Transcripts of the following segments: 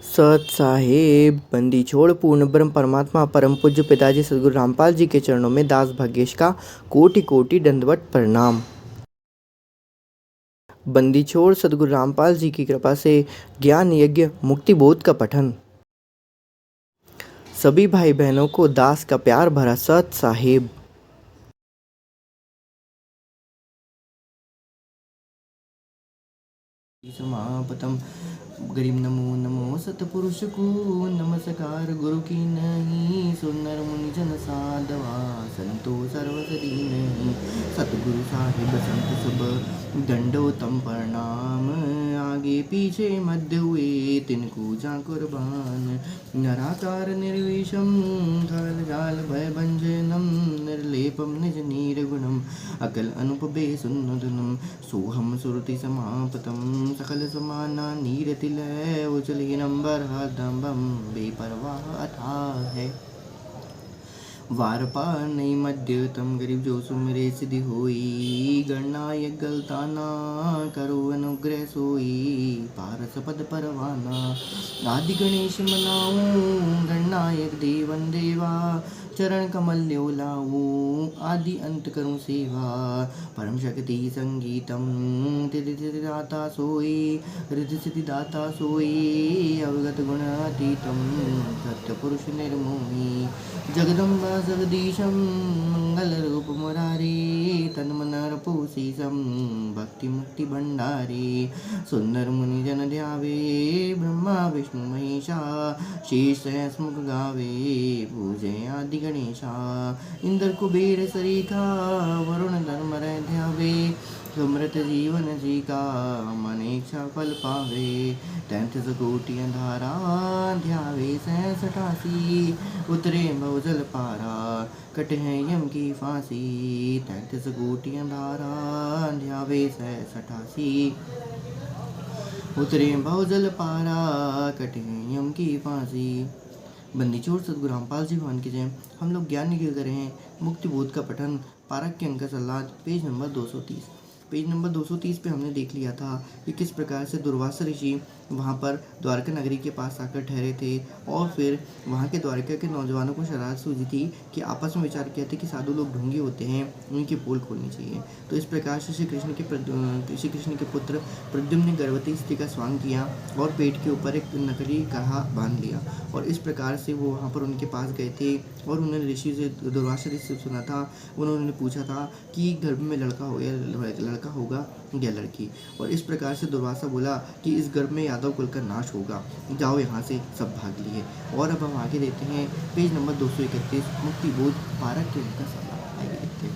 सत साहेब बंदी छोड़ पूर्ण ब्रह्म परमात्मा परम पूज्य पिताजी सदगुरु रामपाल जी के चरणों में दास भाग्येश का कोटि कोटि दंडवत प्रणाम। बंदी छोड़ सदगुरु रामपाल जी की कृपा से ज्ञान यज्ञ मुक्ति बोध का पठन। सभी भाई बहनों को दास का प्यार भरा सत साहेब। समापतम गरीब नमो नमो सतपुरुष को नमस्कार गुरु की नहीं सुनर मुनि जन साधवा संतो सर्वसदी नहीं सतगुरु साहिब संत सब दंडोतम प्रणाम आगे पीछे मध्य हुए तिनको जा कुर्बान नराकार निर्विषम काल जाल भय भंजनम निर्लेपम निज निर्गुणम अकल अनुपबे सुन्नदनम सोहम सुरति समापतम सकल समाना नीरतिलय उचली नंबर हदम्बम बेपरवाह अथाह है वार पार नहीं मध्यतम गरीब जो सुमरे सिद्धि होई गणनायक गलताना करो अनुग्रह सोई पारस पद परवाना आदि गणेश मनाऊं गणनायक देवन देवा चरण कमल ल्योलाऊ आदि अंत करूं सेवा परम शक्ति संगीतम रिद्धि दाता सोई रिद्धि सिद्धि दाता सोई अवगत गुण अतीतम सत्य पुरुष निर्मोही जगदम्बा जगदीशम मंगल रूप मुरारी तन्मन रपोशीसम भक्ति मुक्ति भंडारी सुंदर मुनि जन ध्यावे ब्रह्मा विष्णु महेशा शीश स्मुख गावे पूजे आदि गणेशा इंद्र कुबेर सरीखा वरुण धर्म ध्यावे सुमृत जीवन जी का मन इच्छा फल पावे 33 कोटि अंधारा ध्यावे 67 उतरे बहुजल पारा कटे हैं यम की फांसी 33 कोटि अंधारा ध्यावे 67 उतरे बहुजल पारा कटे हैं यम की फांसी। बंदी छोड़ सदगुरु रामपाल जी भगवान की जय। हम लोग ज्ञान निखिल कर रहे हैं मुक्ति बोध का पठन पारक के अंक सलाह पेज नंबर 230। पेज नंबर 230 पे हमने देख लिया था कि किस प्रकार से दुर्वासा ऋषि वहाँ पर द्वारका नगरी के पास आकर ठहरे थे और फिर वहाँ के द्वारका के नौजवानों को शरारत सूझी थी कि आपस में विचार किया था कि साधु लोग ढोंगी होते हैं, उनकी पोल खोलनी चाहिए। तो इस प्रकार से श्री कृष्ण के पुत्र प्रद्युम्न ने गर्भवती स्त्री का स्वांग किया और पेट के ऊपर एक नकली कहा बांध लिया और इस प्रकार से वो वहाँ पर उनके पास गए थे और उन्होंने ऋषि से दुर्वासा ऋषि से सुना था। उन्होंने पूछा था कि गर्भ में लड़का होगा या लड़की, और इस प्रकार से दुर्वासा बोला कि इस गर्भ में यादव कुल का नाश होगा, जाओ यहाँ से सब भाग लिए। और अब हम आगे देखते हैं पेज नंबर 231 मुक्ति बोध पारक के उनका सवाल आगे देखते हैं।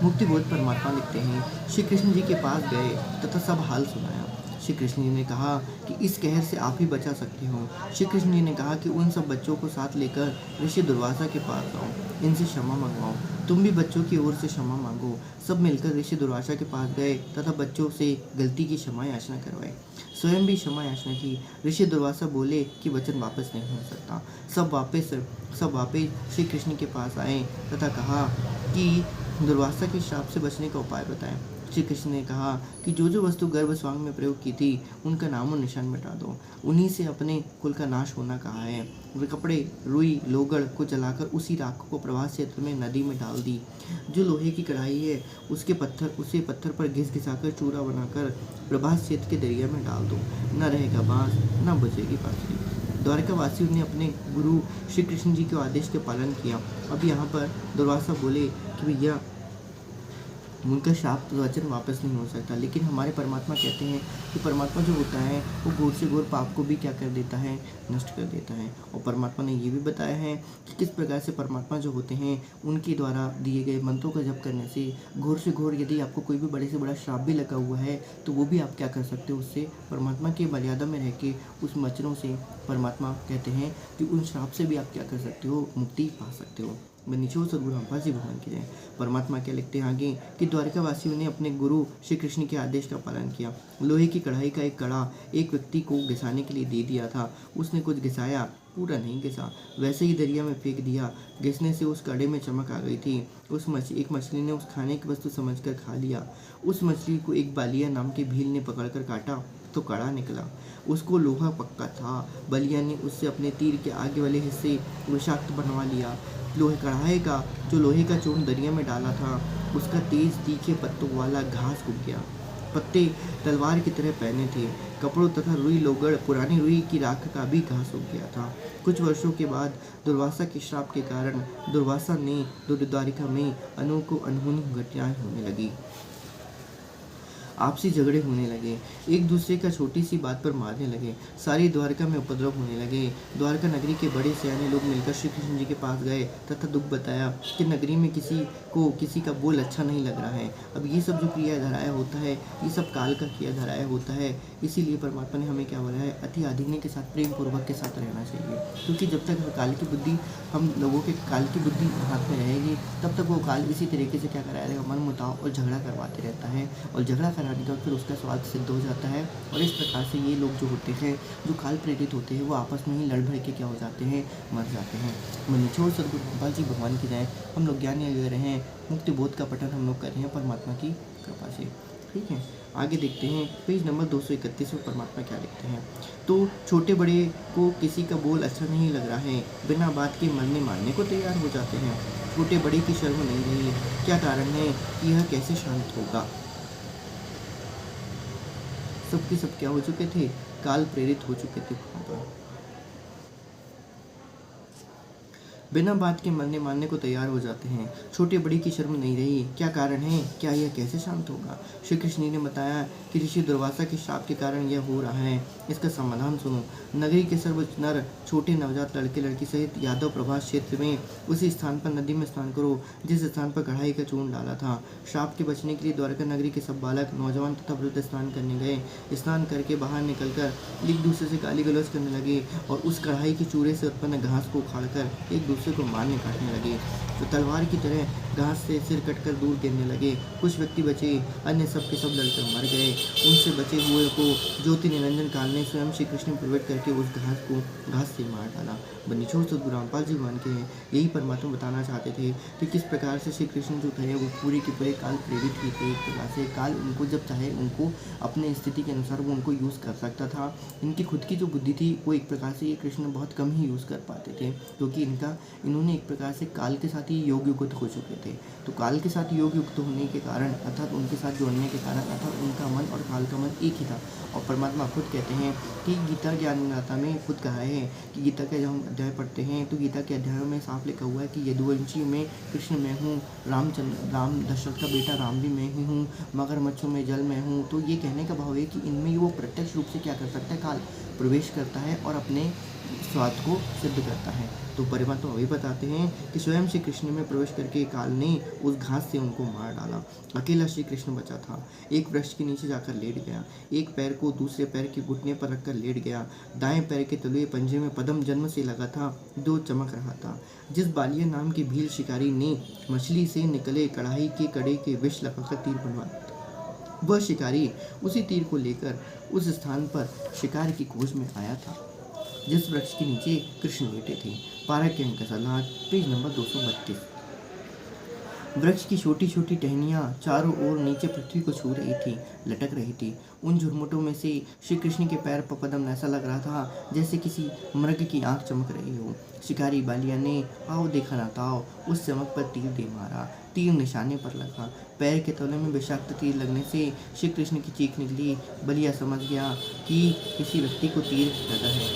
मुक्ति बोध परमात्मा लिखते हैं श्री कृष्ण जी के पास गए तथा सब हाल सुनाया। श्री कृष्ण जी ने कहा कि इस कहर से आप ही बचा सकते हो। श्री कृष्ण जी ने कहा कि उन सब बच्चों को साथ लेकर ऋषि दुर्वासा के पास आओ, इनसे क्षमा मंगवाओ, तुम भी बच्चों की ओर से क्षमा मांगो। सब मिलकर ऋषि दुर्वासा के पास गए तथा बच्चों से गलती की क्षमा याचना करवाई, स्वयं भी क्षमा याचना की। ऋषि दुर्वासा बोले कि वचन वापस नहीं हो सकता। सब वापस श्री कृष्ण के पास आए तथा कहा कि दुर्वासा के श्राप से बचने का उपाय बताएं। श्री कृष्ण ने कहा कि जो वस्तु गर्भ स्वांग में प्रयोग की थी उनका नामो निशान मिटा दो, उन्हीं से अपने कुल का नाश होना कहा है। वे कपड़े रुई लोगड़ को जलाकर उसी राख को प्रभास क्षेत्र में नदी में डाल दी। जो लोहे की कढ़ाई है उसे पत्थर पर घिस घिसाकर चूरा बनाकर प्रभास क्षेत्र के दरिया में डाल दो, न रहेगा बांस न बचेगी बांसुरी। द्वारका वासियों ने अपने गुरु श्री कृष्ण जी के आदेश के पालन किया। अब यहाँ पर दुर्वासा बोले कि भैया उनका शाप वचन वापस नहीं हो सकता, लेकिन हमारे परमात्मा कहते हैं कि परमात्मा जो होता है वो घोर से घोर पाप को भी क्या कर देता है, नष्ट कर देता है। और परमात्मा ने ये भी बताया है कि किस प्रकार से परमात्मा जो होते हैं उनके द्वारा दिए गए मंत्रों का जप करने से घोर से घोर यदि आपको कोई भी बड़े से बड़ा श्राप भी लगा हुआ है तो वो भी आप क्या कर सकते हो, उससे परमात्मा की मर्यादा में रह के उस वचनों से परमात्मा कहते हैं कि उन श्राप से भी आप क्या कर सकते हो, मुक्ति पा सकते हो। बंदी छोड़ सदगुरु रामपाल जी भगवान की जय। परमात्मा क्या लिखते हैं आगे कि द्वारका वासियों ने अपने गुरु श्री कृष्ण के आदेश का पालन किया। लोहे की कढ़ाई का एक कड़ा एक व्यक्ति को घिसाने के लिए दे दिया था। उसने कुछ घिसाया, पूरा नहीं घिसा, वैसे ही दरिया में फेंक दिया। घिसने से उस कड़े में चमक आ गई थी। एक मछली ने उस खाने की वस्तु समझकर खा लिया। उस मछली को एक बालिया नाम के भील ने पकड़कर काटा तो कड़ा निकला। उसको लोहा पक्का था। बलिया ने उससे अपने तीर के आगे वाले हिस्से विषाक्त बनवा लिया। लोहे कढ़ाई का जो लोहे का चूर्ण दरिया में डाला था, उसका तेज तीखे पत्तों वाला घास उग गया। पत्ते तलवार की तरह पहने थे। कपड़ों तथा रुई लोगड़ पुरानी रुई की राख का भी घास उग गया था। कुछ वर्षों के बाद दुर्वासा के श्राप के कारण दुर्वासा ने द्वारिका में अनेकों अनहोनी घटनाएं होने लगी। आपसी झगड़े होने लगे, एक दूसरे का छोटी सी बात पर मारने लगे। सारी द्वारका में उपद्रव होने लगे। द्वारका नगरी के बड़े सयाने लोग मिलकर श्री कृष्ण जी के पास गए तथा दुख बताया कि नगरी में किसी का बोल अच्छा नहीं लग रहा है। अब ये सब जो क्रिया धराया होता है, ये सब काल का क्रिया धराया होता है। इसीलिए परमात्मा ने हमें क्या बोला है, अति आधीन के साथ प्रेम पूर्वक के साथ रहना चाहिए। क्योंकि जब तक काल की बुद्धि हम लोगों के काल की बुद्धि हाथ में रहेगी, तब तक वो काल इसी तरीके से क्या कराया रहेगा, मन मुटाव और झगड़ा करवाते रहता है। और झगड़ा कराने के बाद फिर उसका स्वार्थ सिद्ध हो जाता है। और इस प्रकार से ये लोग जो होते हैं, जो काल प्रेरित होते हैं, वो आपस में ही लड़ भड़ के क्या हो जाते हैं, मर जाते हैं। मनिचोड़ सदगुरु गोपाल जी भगवान की जाए, हम लोग ज्ञान ले रहे हैं, मुक्ति बोध का पठन हम लोग कर रहे हैं परमात्मा की कृपा से। ठीक है, आगे देखते हैं पेज नंबर 231 में परमात्मा क्या लिखते हैं। तो छोटे बड़े को किसी का बोल अच्छा नहीं लग रहा है, बिना बात के मरने मारने को तैयार हो जाते हैं। छोटे बड़े की शर्म नहीं रही, क्या कारण है कि यह कैसे शांत होगा। सबके सब क्या हो चुके थे, काल प्रेरित हो चुके थे वहाँ पर। बिना बात के मरने मारने को तैयार हो जाते हैं। छोटे बड़ी की शर्म नहीं रही, क्या कारण है, क्या यह कैसे शांत होगा। श्री कृष्ण ने बताया कि ऋषि दुर्वासा के श्राप के कारण यह हो रहा है। इसका समाधान सुनो। नगरी के सर्वोच्च नर, छोटे नवजात लड़के लड़की सहित यादव प्रभास क्षेत्र में उसी स्थान पर नदी में स्नान करो जिस स्थान पर कढ़ाई का चूर्ण डाला था। श्राप के बचने के लिए द्वारका नगरी के सब बालक, नौजवान तथा वृद्ध स्नान करने गए। स्नान करके बाहर निकलकर एक दूसरे से गाली गलौज करने लगे और उस कढ़ाई के चूरे से उत्पन्न घास को उखाड़कर एक दूसरे को मारने काटने लगे। तो तलवार की तरह घास से सिर कटकर दूर गिरने लगे। कुछ व्यक्ति बचे, अन्य सब के सब लड़कर मर गए। उनसे बचे हुए को ज्योति निरंजन काल ने स्वयं श्री कृष्ण प्रकट करके उस घास से मार डाला। बनिचोड़ सदगुरु रामपाल जी मान के हैं, यही परमात्मा बताना चाहते थे कि किस प्रकार से श्री कृष्ण जो थे वो पूरे के पूरे काल प्रेरित ही थे। एक प्रकार से काल उनको जब चाहे उनको अपने स्थिति के अनुसार वो उनको यूज़ कर सकता था। इनकी खुद की जो बुद्धि थी वो एक प्रकार से ये कृष्ण बहुत कम ही यूज़ कर पाते थे, क्योंकि इन्होंने एक प्रकार से काल के साथ ही योग युक्त हो चुके थे। तो काल के साथ योग युक्त होने के कारण अर्थात उनके साथ जोड़ने के कारण अर्थात उनका मन और काल का मन एक ही था। और परमात्मा खुद कहते हैं कि गीता ज्ञानदाता में खुद कहा है कि गीता के जब हम अध्याय पढ़ते हैं तो गीता के अध्यायों में साफ लिखा हुआ है कि यदुवंशी में कृष्ण मैं हूँ, राम दशरथ का बेटा राम भी मैं ही हूँ, मगरमच्छों में जल मैं हूँ। तो ये कहने का भाव है कि इनमें वो प्रत्यक्ष रूप से क्या कर सकता है, काल प्रवेश करता है और अपने स्वाद को सिद्ध करता है। तो परमात्मा वही बताते हैं कि स्वयं श्री कृष्ण में प्रवेश करके काल ने उस घास से उनको मार डाला। अकेला श्री कृष्ण बचा था। एक वृक्ष के नीचे जाकर लेट गया, एक पैर को दूसरे पैर के घुटने पर रखकर लेट गया। दाएं पैर के तलुए पंजे में पद्म जन्म से लगा था, जो चमक रहा था। जिस बालिया नाम के भील शिकारी ने मछली से निकले कढ़ाई के कड़े के विष लगाकर तीर बनवाया, वह शिकारी उसी तीर को लेकर उस स्थान पर शिकार की खोज में आया था जिस वृक्ष के नीचे कृष्ण लेटे थे। पारा के अंक सलाह पेज नंबर 232। वृक्ष की छोटी छोटी टहनियाँ चारों ओर नीचे पृथ्वी को छू रही थी, लटक रही थी। उन झुरमुटों में से श्री कृष्ण के पैर पर पद्म ऐसा लग रहा था जैसे किसी मृग की आंख चमक रही हो। शिकारी बालिया ने आओ देखा ना ताओ उस चमक पर तीर दे मारा। तीर निशाने पर लगा। पैर के तले में विषाक्त तीर लगने से श्री कृष्ण की चीख निकली। बलिया समझ गया कि किसी व्यक्ति को तीर लगा है।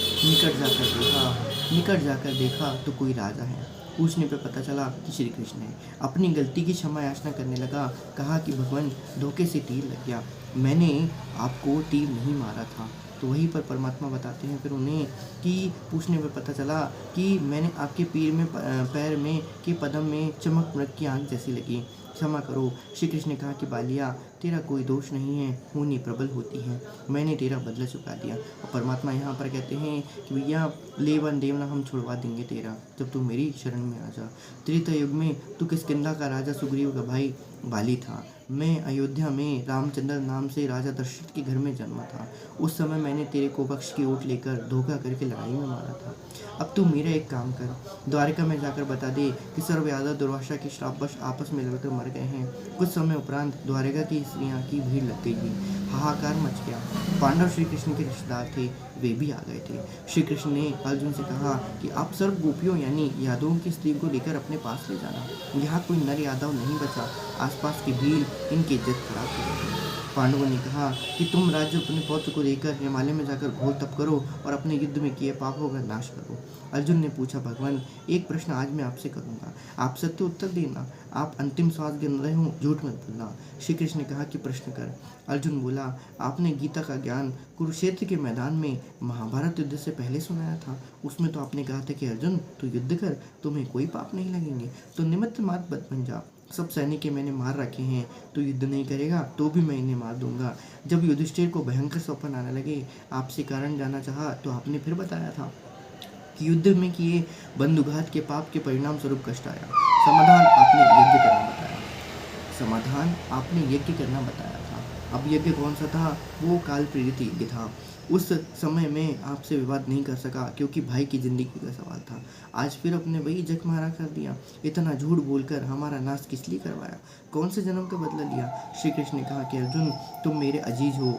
निकट जाकर देखा तो कोई राजा है। पूछने पर पता चला कि श्री कृष्ण है। अपनी गलती की क्षमा याचना करने लगा। कहा कि भगवान धोखे से तीर लग गया, मैंने आपको तीर नहीं मारा था। तो वहीं पर परमात्मा बताते हैं फिर उन्हें कि पूछने पर पता चला कि मैंने आपके पैर में के पदम में चमक मृग की आंख जैसी लगी, क्षमा करो। श्री कृष्ण ने कहा कि बालिया तेरा कोई दोष नहीं है, होनी प्रबल होती है, मैंने तेरा बदला चुका दिया। और परमात्मा यहाँ पर कहते हैं कि भैया लेवन देवना हम छुड़वा देंगे तेरा, जब तू मेरी शरण में आ जा। त्रेता युग में तू किष्किंधा का राजा सुग्रीव का भाई बाली था। मैं अयोध्या में रामचंद्र नाम से राजा दशरथ के घर में जन्मा था। उस समय मैंने तेरे को पक्ष की ओट लेकर धोखा करके लड़ाई में मारा था। अब तू मेरा एक काम कर, द्वारका में जाकर बता दे कि सर्व यादव दुर्वासा के श्रापवश आपस में लड़कर मर गए हैं। कुछ समय उपरांत द्वारका की स्त्रियां की भीड़ लग गई थी। हाहाकार मच गया। पांडव श्री कृष्ण के रिश्तेदार थे, वे भी आ गए थे। श्री कृष्ण ने अर्जुन से कहा कि आप सर्व गोपियों यानी यादवों की स्त्री को लेकर अपने पास ले जाना। यहाँ कोई नर यादव नहीं बचा, आसपास की भीड़ इनकी इज्जत खराब करेगी। पांडवों ने कहा कि तुम राज्य अपने पौत्र को लेकर हिमालय में जाकर घोर तप करो और अपने युद्ध में किए पापों का नाश करो। अर्जुन ने पूछा, भगवान एक प्रश्न आज मैं आपसे करूंगा, आप सत्य उत्तर देना, आप अंतिम श्वास गिन रहे हो, झूठ मत बोलना। श्री कृष्ण ने कहा कि प्रश्न कर। अर्जुन बोला, आपने गीता का ज्ञान कुरुक्षेत्र के मैदान में महाभारत युद्ध से पहले सुनाया था। उसमें तो आपने कहा था कि अर्जुन तू युद्ध कर, तुम्हें कोई पाप नहीं लगेंगे, तो निमित्त मात्र मत बन जा। सब सैनिक मैंने मार रखे हैं, तो युद्ध नहीं करेगा तो भी मैं इन्हें मार दूंगा। जब युधिष्ठिर को भयंकर स्वप्न आने लगे, आपसे कारण जानना चाहा तो आपने फिर बताया था कि युद्ध में किए बंधुघात के पाप के परिणाम स्वरूप कष्ट आया। समाधान आपने यज्ञ करना बताया था। अब यज्ञ कौन सा था? वो काल प्रेरित यज्ञ था। उस समय में आपसे विवाद नहीं कर सका क्योंकि भाई की जिंदगी का सवाल था। आज फिर अपने वही जग मारा कर दिया। इतना झूठ बोलकर हमारा नाश किस लिए करवाया? कौन से जन्म का बदला लिया? श्री कृष्ण ने कहा कि अर्जुन तुम मेरे अजीज हो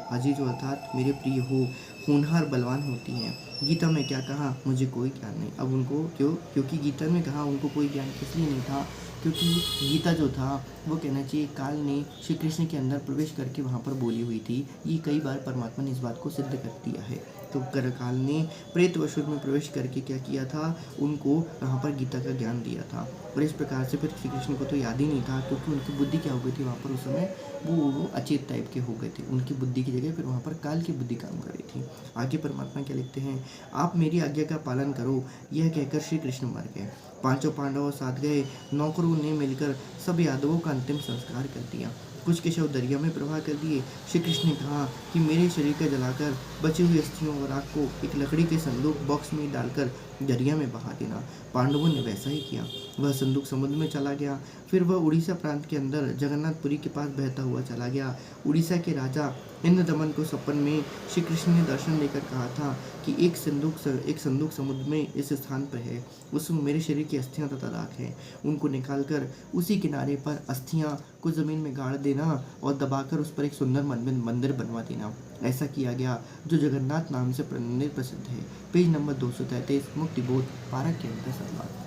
अर्थात मेरे प्रिय हो, होनहार बलवान होती हैं। गीता में क्या कहा मुझे कोई ज्ञान नहीं। अब उनको क्योंकि गीता में कहा उनको कोई ज्ञान किस लिए नहीं था? क्योंकि गीता जो था वो कहना चाहिए काल ने श्री कृष्ण के अंदर प्रवेश करके वहाँ पर बोली हुई थी। ये कई बार परमात्मा ने इस बात को सिद्ध कर दिया है। तो काल ने प्रेत वशुर में प्रवेश करके क्या किया था, उनको वहाँ पर गीता का ज्ञान दिया था। और इस प्रकार से फिर श्री कृष्ण को तो याद ही नहीं था, क्योंकि उनकी बुद्धि क्या हो गई थी वहाँ पर उस समय, वो अचेत टाइप के हो गए थे। उनकी बुद्धि की जगह फिर वहाँ पर काल की बुद्धि काम कर रही थी। आगे परमात्मा क्या लिखते हैं, आप मेरी आज्ञा का पालन करो, यह कहकर श्री कृष्ण मर गए। पांचों पांडवों साथ गए नौकरों ने मिलकर सब यादवों का अंतिम संस्कार कर दिया। कुछ के शव दरिया में प्रवाह कर दिए। श्री कृष्ण ने कहा कि मेरे शरीर को जलाकर बची हुई अस्थियों और राख को एक लकड़ी के संदूक बॉक्स में डालकर दरिया में बहा देना। पांडवों ने वैसा ही किया। वह संदूक समुद्र में चला गया। फिर वह उड़ीसा प्रांत के अंदर जगन्नाथपुरी के पास बहता हुआ चला गया। उड़ीसा के राजा इंद्रदमन को सपन में श्री कृष्ण ने दर्शन देकर कहा था कि एक संदूक समुद्र में इस स्थान पर है, उसमें मेरे शरीर की अस्थियां तथा राख है। उनको निकालकर उसी किनारे पर अस्थियां को जमीन में गाड़ देना और दबाकर उस पर एक सुंदर मंदिर बनवा देना। ऐसा किया गया जो जगन्नाथ नाम से प्रसिद्ध है। पेज नंबर 233 मुक्तिबोध पारक के अंदर संवाद।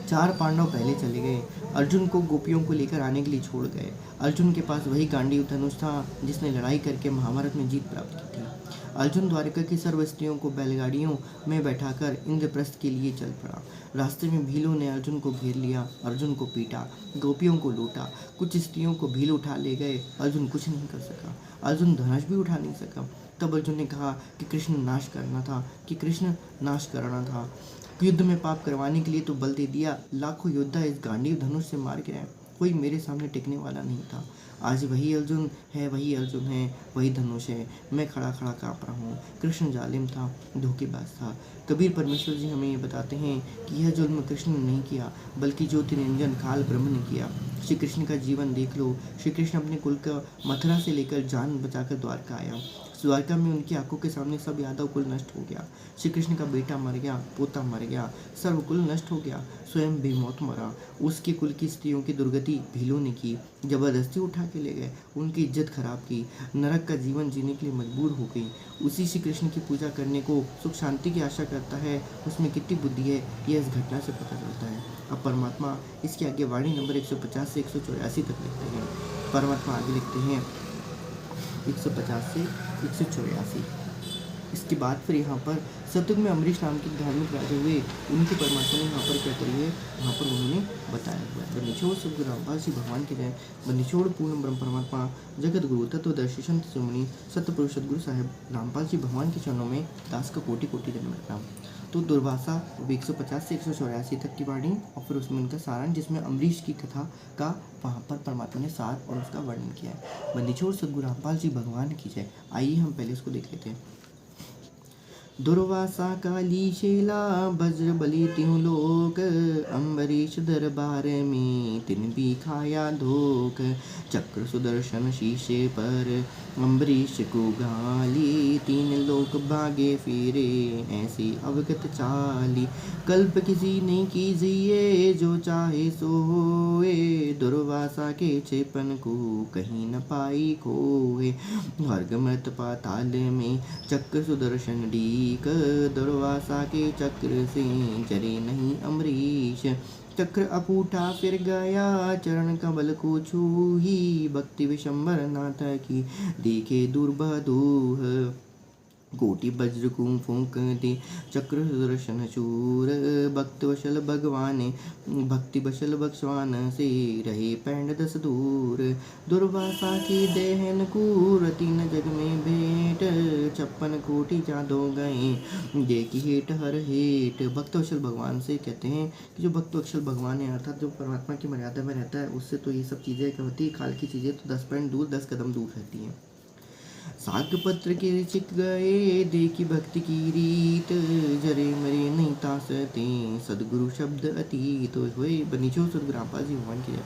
4 पांडव पहले चले गए। अर्जुन को गोपियों को लेकर आने के लिए छोड़ गए। अर्जुन के पास वही गांडीव धनुष था जिसने लड़ाई करके महाभारत में जीत प्राप्त की थी। अर्जुन द्वारिका की सर्व स्त्रियों को बैलगाड़ियों में बैठाकर इंद्रप्रस्थ के लिए चल पड़ा। रास्ते में भीलों ने अर्जुन को घेर लिया, अर्जुन को पीटा, गोपियों को लूटा। कुछ स्त्रियों को भील उठा ले गए। अर्जुन कुछ नहीं कर सका। अर्जुन धनुष भी उठा नहीं सका। तब अर्जुन ने कहा कि कृष्ण नाश करना था। युद्ध में पाप करवाने के लिए तो बल दे दिया। लाखों योद्धा इस गांडीव धनुष से मार गिरे, कोई मेरे सामने टिकने वाला नहीं था। आज वही अर्जुन है, वही धनुष है। मैं खड़ा खड़ा काँप रहा हूँ। कृष्ण जालिम था, धोखेबाज था। कबीर परमेश्वर जी हमें ये बताते हैं कि यह जुल्म कृष्ण ने नहीं किया, बल्कि ज्योतिरंजन काल ब्रह्म ने किया। श्री कृष्ण का जीवन देख लो। श्री कृष्ण अपने कुल का मथुरा से लेकर जान बचाकर द्वारका आया। द्वारका में उनकी आंखों के सामने सब यादव कुल नष्ट हो गया। श्री कृष्ण का बेटा मर गया, पोता मर गया, सर्वकुल नष्ट हो गया। स्वयं भी मौत मरा। उसके कुल की स्त्रियों की दुर्गति भीलों ने की, जबरदस्ती उठा के ले गए, उनकी इज्जत खराब की, नरक का जीवन जीने के लिए मजबूर हो गई। उसी श्री कृष्ण की पूजा करने को सुख शांति की आशा करता है, उसमें कितनी बुद्धि है यह इस घटना से पता चलता है। अब परमात्मा इसके आगे वाणी नंबर 150 से 184 तक लिखते हैं। परमात्मा आगे लिखते हैं 150 से 184। इसके बाद फिर यहाँ पर सतयुग में अमरीश नाम के धार्मिक राजा हुए, उनके परमात्मा ने यहाँ पर क्या करी है, वहाँ पर उन्होंने बताया हुआ है। बनिछोड़ सद्गुरु रामपाल जी भगवान के जय। बनिछोड़ पूर्ण ब्रह्म परमात्मा जगत गुरु तत्वदर्शी संत शिरोमणि सत्यपुरुष सद्गुरु साहेब रामपाल जी भगवान के चरणों में दास का कोटि कोटि दंडवत प्रणाम। तो दुर्वासा 150 से 184 तक की वाणी और फिर उसमें उनका सारांश, जिसमें अमरीश की कथा का वहाँ पर परमात्मा ने सार और उसका वर्णन किया है। बनिछोड़ सद्गुरु रामपाल जी भगवान की जय। आइए हम पहले इसको देख लेते हैं। दुर्वासा काली शेला वज्र बलि त्यों लोक, अम्बरीश दरबार में तिन भी खाया धोख। चक्र सुदर्शन शीशे पर अम्बरीश को गाली, तीन लोक भागे फिरे ऐसी अवगत चाली। कल्प किसी ने कीजिए जो चाहे सो होए, दुर्वासा के क्षेपण को कहीं न पाई खोए। स्वर्ग मृत पाताल में चक्र सुदर्शन डीक, दुर्वासा के चक्र से चरे नहीं अम्बरीश। चक्र अपूठा फिर गया चरण कमल को छूही, भक्ति विशंबर नाथ की देखे दुर्बह दूह। कोटि वज्र को फूंकते चक्र सुदर्शन चूर, भक्ति वशल भगवान से रहे पैंड दस दूर। दुर्वासा की देहन को तीन जग में भेंट, 56 कोटि जादो गए देखी हेट हर हेट। भक्तवशल भगवान से कहते हैं कि जो भक्तवशल भगवान है अर्थात जो परमात्मा की मर्यादा में रहता है, उससे तो ये सब चीज़ें क्या होती है, खाल की चीज़ें तो 10 पैंड दूर 10 कदम दूर रहती हैं। साग पत्र के चिक गए देखी भक्ति की रीत, जरे मरे नहीं तासते सदगुरु शब्द अतीत। हुए बनीचो सदगुरु रामपाल जी भगवान की जय।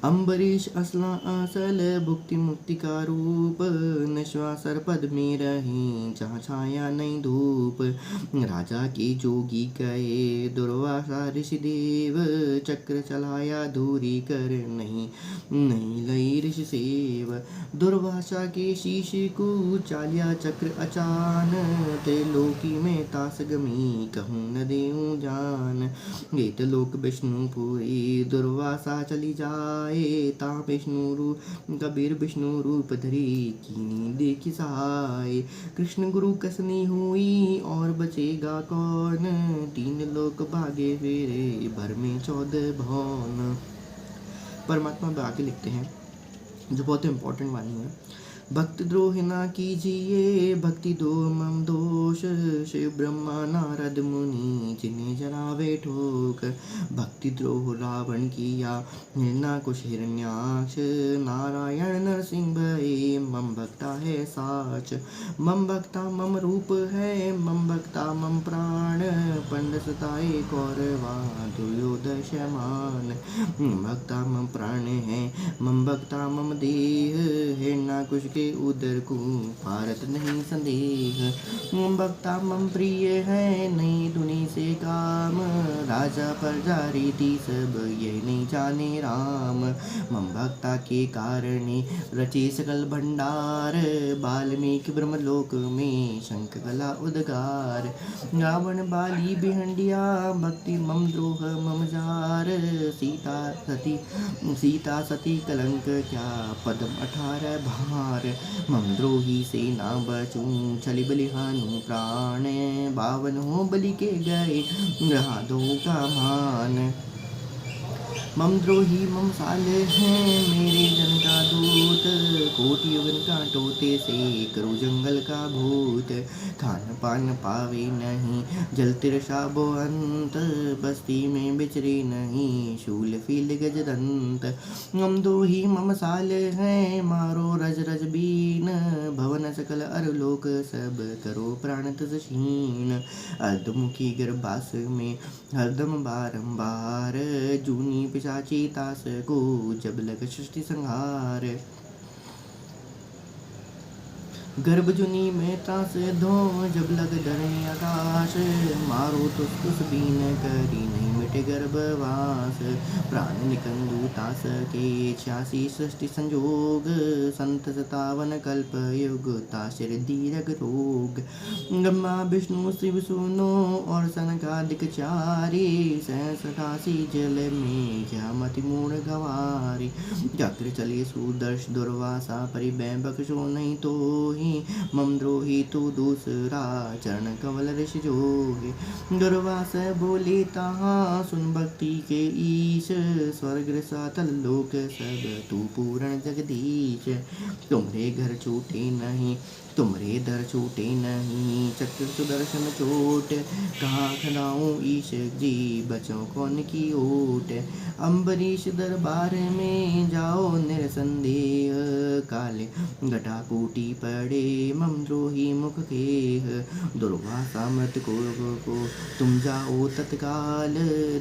अम्बरीश असला असल भुक्ति मुक्ति का रूप, निश्वासर पद में रहे जहाँ छाया नहीं धूप। राजा के जोगी गए दुर्वासा ऋषि देव, चक्र चलाया दूरी कर नहीं लई ऋषि सेव। दुर्वासा के शीश को चालिया चक्र अचान, त्रिलोकी में तास गमी कहूँ न देऊँ जान। गेत लोक विष्णुपुरी दुर्वासा चली जाए, ता कबीर विष्णु रूप धरी कीनी देखी सहाय। कृष्ण गुरु कसनी हुई और बचेगा कौन, तीन लोक भागे फेरे भर में 14 भवन। परमात्मा आगे लिखते हैं जो बहुत इम्पोर्टेंट वाली है। भक्त द्रोह ना कीजिए भक्ति दो मम दोष, शिव ब्रह्मा नारद मुनि जिन्हें जरावे ठोक। भक्ति द्रोह रावण किया निर्ना कुश हिरण्याक्ष, नारायण नरसिंह भये मम भक्ता है साच। मम भक्ता मम रूप है मम भक्ता मम प्राण, पंड सताए कौरवा दुर्योधन। भक्ता मम प्राण है मम भक्ता मम देह, हिरण्या कुश के उदर को भारत नहीं संदेह। मम भक्ता मम प्रिय है नहीं दुनि से काम, राजा प्रजा रीति सब ये नहीं जाने राम। मम भक्ता के कारणे रचे सकल भंडार, वाल्मीकि ब्रह्मलोक में शंख कला उद्गार। रावण बाली भिहंडिया भक्ति मम द्रोह मम जार, सीता सती कलंक क्या पदम 18 भार। मम द्रोही से ना बचूं छलि बलिहानु प्राण, 52 हो बलि के गए रहा दो का मान। मम द्रोही मम साल हैं मेरे जन का दूत, कोटि युगन का टोते से करो जंगल का भूत। खान पान पावे नहीं जल तिरसा अंत, बस्ती में बिचरे नहीं शूल फील गजदंत। मम द्रोही मम साल हैं मारो रज रज बीन, भवन सकल अरलोक सब करो प्राण तज क्षीण। अर्धमुखी गर्भास में हरदम बारंबार, जूनी पिशाची तास को जब लग सृष्टि संहार। गर्भजुनी में त्रास धो जब लग धरणी आकाश, मारो तुस बीन करी नहीं मिटे गर्भवास। प्राण निकंदु तास के 86 सृष्टि संजोग, संत 57 कल्प युग तासिर दीर्घ रोग। ब्रह्मा विष्णु शिव सुनो और सनकादिक चारी, 87 जल में क्या मति मूढ़ गवारी। चक्र चले सुदर्श दुर्वासा परिबय बख्शो नहीं तो ही, मम द्रोही तू दूसरा चरण कमल ऋष जोगे। दुर्वास बोले तहाँ सुन भक्ति के ईश, स्वर्ग सातल लोक सब तू पूर्ण जगदीश। तुम्हारे घर छूटे नहीं तुमरे दर छूटे नहीं चक्र सुदर्शन चोट, कहाँ खड़ाऊँ ईश जी बचों कौन की ओट। अम्बरीश दरबार में जाओ निरसंदेह, काले घटाकूटी पड़े मम द्रोही मुख खेह। दुर्वासा मृत को तुम जाओ तत्काल,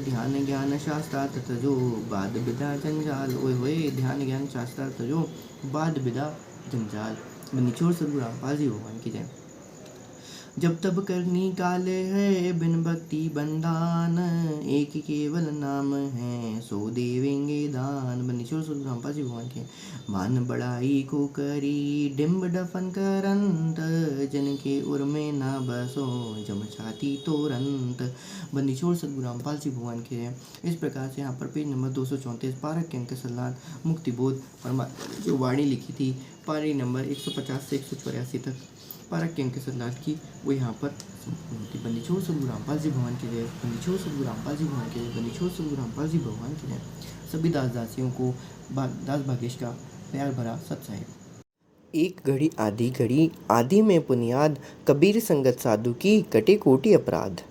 ध्यान ज्ञान शास्त्रा तत्जो बाद विदा जंजाल। ओए होए ध्यान ज्ञान शास्त्रा तत्जो बाद विदा जंजाल। बंदीछोड़ सद्गुरु रामपाल जी भगवान की जय। जब तब करनी काले है बिन भक्ति बंदान, एक ही केवल नाम है सो देवेंगे दान। बंदीछोड़ सद्गुरु रामपाल जी भगवान के। मान बढ़ाई को करी डिम्ब डफन करंत, जन के उर में ना बसो जम छाती तोरंत। बंदीछोड़ सद्गुरु रामपाल जी भगवान के हैं। इस प्रकार से यहाँ पर पेज नंबर 234 पारक के अंक सलाद मुक्तिबोध परमात्मा ने जो वाणी लिखी थी पारी नंबर 150 से 184 तक पारक के अंक सलाद की, वो यहाँ पर होती। बंदीछोड़ सद्गुरु रामपाल जी भगवान की जय। बंदीछोड़ सद्गुरु रामपाल जी भगवान की जय। बंदीछोड़ सद्गुरु रामपाल जी भगवान की जय। सभी दास दासियों को दास भागेश का प्यार भरा सत साहिब। एक घड़ी आधी घड़ी आदि में पुनियाद, कबीर संगत साधु की कटे कोटि अपराध।